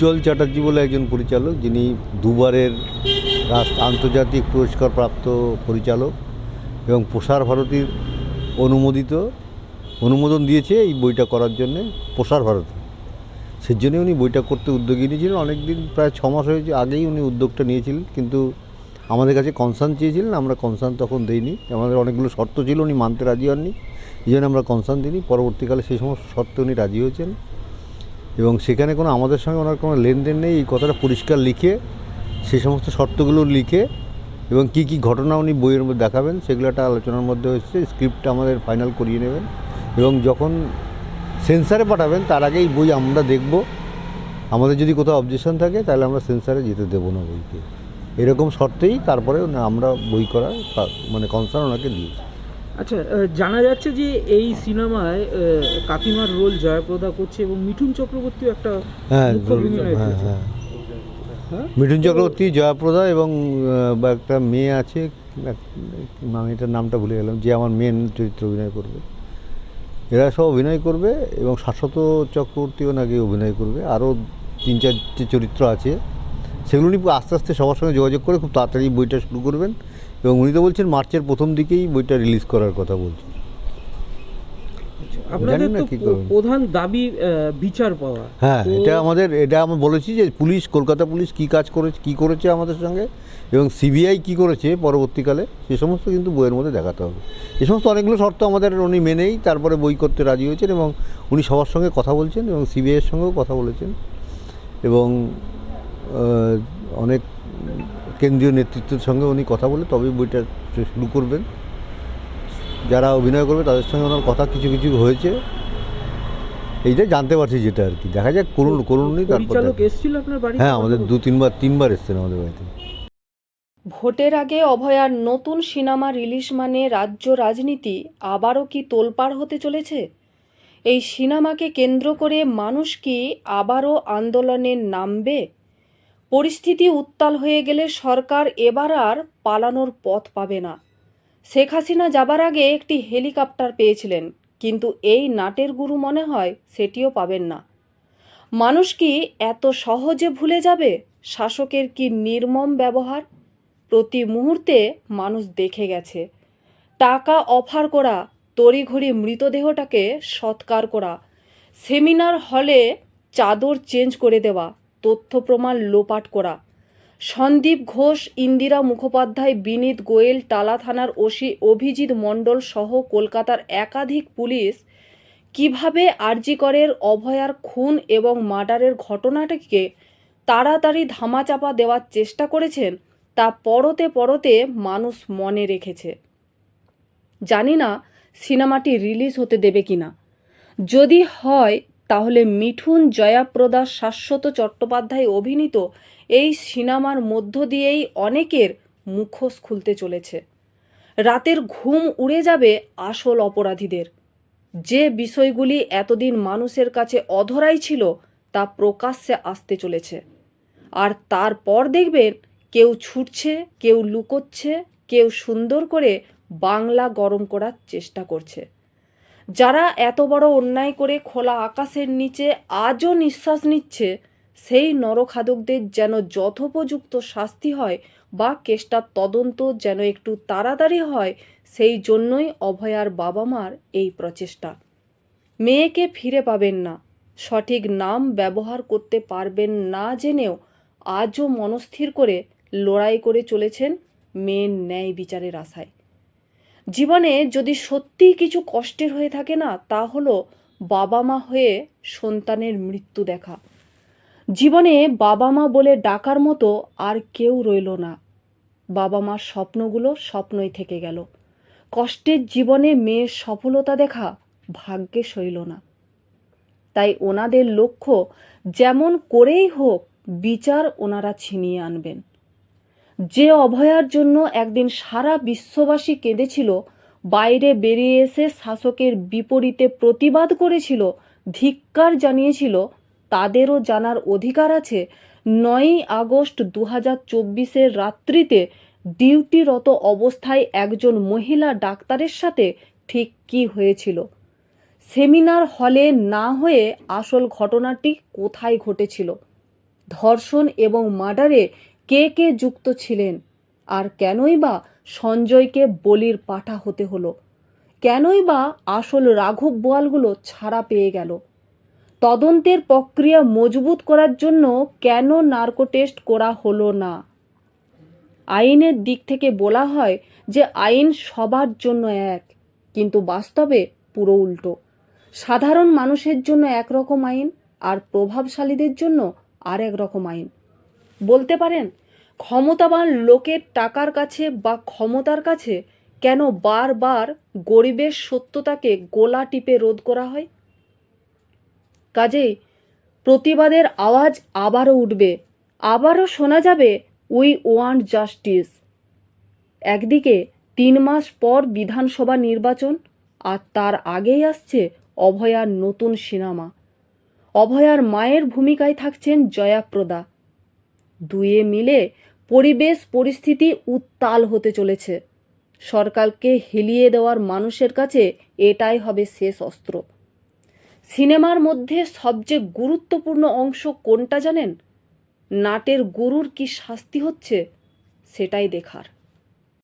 উজ্জ্বল চ্যাটার্জি বলে একজন পরিচালক, যিনি দুবারের আন্তর্জাতিক পুরস্কারপ্রাপ্ত পরিচালক এবং প্রসার ভারতীর অনুমোদন দিয়েছে এই বইটা করার জন্যে। প্রসার ভারতী সেই জন্যে উনি বইটা করতে উদ্যোগী নিয়েছিলেন। অনেক দিন, প্রায় 6 মাস হয়েছে আগেই উনি উদ্যোগটা নিয়েছিলেন, কিন্তু আমাদের কাছে কনসার্ন চেয়েছিলেন, আমরা কনসার্ন তখন দিইনি। আমাদের অনেকগুলো শর্ত ছিল, উনি মানতে রাজি হননি, এই জন্য আমরা কনসার্ন দিইনি। পরবর্তীকালে সেই সমস্ত শর্তে উনি রাজি হয়েছেন এবং সেখানে কোনো আমাদের সঙ্গে ওনার কোনো লেনদেন নেই, এই কথাটা পরিষ্কার লিখে, সেই সমস্ত শর্তগুলো লিখে এবং কী কী ঘটনা উনি বইয়ের মধ্যে দেখাবেন সেগুলো একটা আলোচনার মধ্যে হচ্ছে। স্ক্রিপ্টটা আমাদের ফাইনাল করিয়ে নেবেন এবং যখন সেন্সারে পাঠাবেন তার আগেই বই আমরা দেখব। আমাদের যদি কোথাও অবজেকশন থাকে তাহলে আমরা সেন্সারে যেতে দেবো না বইকে, এরকম শর্তেই তারপরে আমরা বই করার মানে কনসার্ন ওনাকে দিয়েছি। আচ্ছা, জানা যাচ্ছে যে এই সিনেমায় কাকিমার রোল জয়াপ্রদা করছে এবং মিঠুন চক্রবর্তীও একটা মুখ্য ভূমিকায় করছে। হ্যাঁ, মিঠুন চক্রবর্তী, জয়াপ্রদা এবং একটা মেয়ে আছে, মেয়েটার নামটা ভুলে গেলাম, যে আমার মেন চরিত্র অভিনয় করবে। এরা সব অভিনয় করবে এবং শাশ্বত চক্রবর্তীও নাকি অভিনয় করবে। আরও 3-4টি চরিত্র আছে, সেগুলো উনি আস্তে আস্তে সবার সঙ্গে যোগাযোগ করে খুব তাড়াতাড়ি বইটা শুরু করবেন এবং উনি তো বলছেন মার্চের প্রথম দিকেই বইটা রিলিজ করার কথা বলছেন। আপনাদের তো প্রধান দাবি বিচার পাওয়া। হ্যাঁ, এটা আমরা বলেছি যে কলকাতা পুলিশ কী করেছে আমাদের সঙ্গে এবং সিবিআই কী করেছে পরবর্তীকালে, সে সমস্ত কিন্তু বইয়ের মধ্যে দেখাতে হবে। এই সমস্ত অনেকগুলো শর্ত আমাদের উনি মেনেই তারপরে বই করতে রাজি হয়েছেন এবং উনি সবার সঙ্গে কথা বলছেন এবং সিবিআইয়ের সঙ্গেও কথা বলেছেন এবং অনেক কেন্দ্রীয় নেতৃত্বের সঙ্গে উনি কথা বলে তবেই বইটা শুরু করবেন। যারা অভিনয় করবে তাদের সঙ্গে ওনার কথা কিছু কিছু হয়েছে, এইটাই জানতে পারছি, যেটা আর কি। দেখা যাক, করুনই তারপর। হ্যাঁ, আমাদের 3বার এসছেন আমাদের বাড়িতে। ভোটের আগে অভয়ার নতুন সিনেমা রিলিজ মানে রাজ্য রাজনীতি আবারও কি তোলপাড় হতে চলেছে? এই সিনেমাকে কেন্দ্র করে মানুষ কি আবারও আন্দোলনে নামবে? পরিস্থিতি উত্তাল হয়ে গেলে সরকার এবার আর পালানোর পথ পাবে না। শেখ হাসিনা যাবার আগে একটি হেলিকপ্টার পেয়েছিলেন, কিন্তু এই নাটের গুরু মনে হয় সেটিও পাবেন না। মানুষ কি এত সহজে ভুলে যাবে শাসকের কি নির্মম ব্যবহার? প্রতি মুহূর্তে মানুষ দেখে গেছে টাকা অফার করা, তড়িঘড়ি মৃতদেহটাকে সৎকার করা, সেমিনার হলে চাদর চেঞ্জ করে দেওয়া, তথ্য প্রমাণ লোপাট করা। সন্দীপ ঘোষ, ইন্দিরা মুখোপাধ্যায়, বিনীত গোয়েল, টালা থানার ওসি অভিজিৎ মণ্ডল সহ কলকাতার একাধিক পুলিশ কিভাবে আরজি করের অভয়ার খুন এবং মার্ডারের ঘটনাটিকে তাড়াতাড়ি ধামাচাপা দেওয়ার চেষ্টা করেছেন তা পরতে পরতে মানুষ মনে রেখেছে। জানি না সিনেমাটি রিলিজ হতে দেবে কিনা। যদি হয় তাহলে মিঠুন, জয়াপ্রদা, শাশ্বত চট্টোপাধ্যায় অভিনীত এই সিনেমার মধ্য দিয়েই অনেকের মুখোশ খুলতে চলেছে। রাতের ঘুম উড়ে যাবে আসল অপরাধীদের। যে বিষয়গুলি এতদিন মানুষের কাছে অধরাই ছিল তা প্রকাশ্যে আসতে চলেছে। আর তারপর দেখবেন কেউ ছুটছে, কেউ লুকোচ্ছে, কেউ সুন্দর করে বাংলা গরম করার চেষ্টা করছে। যারা এত বড় অন্যায় করে খোলা আকাশের নিচে আজও নিঃশ্বাস নিচ্ছে, সেই নরখাদকদের যেন যথোপযুক্ত শাস্তি হয় বা কেসটার তদন্ত যেন একটু তাড়াতাড়ি হয়, সেই জন্যই অভয়ার বাবা মার এই প্রচেষ্টা। মেয়েকে ফিরে পাবেন না, সঠিক নাম ব্যবহার করতে পারবেন না জেনেও আজও মনস্থির করে লড়াই করে চলেছেন মেয়ের ন্যায় বিচারের আশায়। জীবনে যদি সত্যিই কিছু কষ্টের হয়ে থাকে না, তা হলো বাবা মা হয়ে সন্তানের মৃত্যু দেখা। জীবনে বাবা মা বলে ডাকার মতো আর কেউ রইল না। বাবা মার স্বপ্নগুলো স্বপ্নই থেকে গেল। কষ্টের জীবনে মেয়ের সফলতা দেখা ভাগ্যে সইল না। তাই ওনাদের লক্ষ্য যেমন করেই হোক বিচার ওনারা ছিনিয়ে আনবেন। যে অভয়ার জন্য একদিন সারা বিশ্ববাসী কেঁদেছিল, বাইরে বেরিয়ে এসে শাসকের বিপরীতে প্রতিবাদ করেছিল, ধিক্কার জানিয়েছিল, তাদেরও জানার অধিকার আছে 9ই আগস্ট 2024 রাত্রিতে ডিউটিরত অবস্থায় একজন মহিলা ডাক্তারের সাথে ঠিক কী হয়েছিল। সেমিনার হলে না হয়ে আসল ঘটনাটি কোথায় ঘটেছিল। ধর্ষণ এবং মার্ডারে কে কে যুক্ত ছিলেন, আর কেনই বা সঞ্জয়কে বলির পাঠা হতে হলো, কেনই বা আসল রাঘব বোয়ালগুলো ছাড়া পেয়ে গেল, তদন্তের প্রক্রিয়া মজবুত করার জন্য কেন নার্কো টেস্ট করা হলো না। আইনের দিক থেকে বলা হয় যে আইন সবার জন্য এক, কিন্তু বাস্তবে পুরো উল্টো। সাধারণ মানুষের জন্য একরকম আইন, আর প্রভাবশালীদের জন্য আর এক রকম আইন। বলতে পারেন, ক্ষমতাবান লোকের টাকার কাছে বা ক্ষমতার কাছে কেন বারবার গরিবের সত্যতাকে গোলা টিপে রোধ করা হয়? কাজেই প্রতিবাদের আওয়াজ আবারও উঠবে, আবারও শোনা যাবে, উই ওয়ান্ট জাস্টিস। একদিকে 3 মাস পর বিধানসভা নির্বাচন, আর তার আগেই আসছে অভয়ার নতুন সিনেমা। অভয়ার মায়ের ভূমিকায় থাকছেন জয়াপ্রদা। দুয়ে মিলে পরিবেশ পরিস্থিতি উত্তাল হতে চলেছে। সরকারকে হেলিয়ে দেওয়ার মানুষের কাছে এটাই হবে শেষ অস্ত্র। সিনেমার মধ্যে সবচেয়ে গুরুত্বপূর্ণ অংশ কোনটা জানেন? নাটের গুরুর কি শাস্তি হচ্ছে সেটাই দেখার।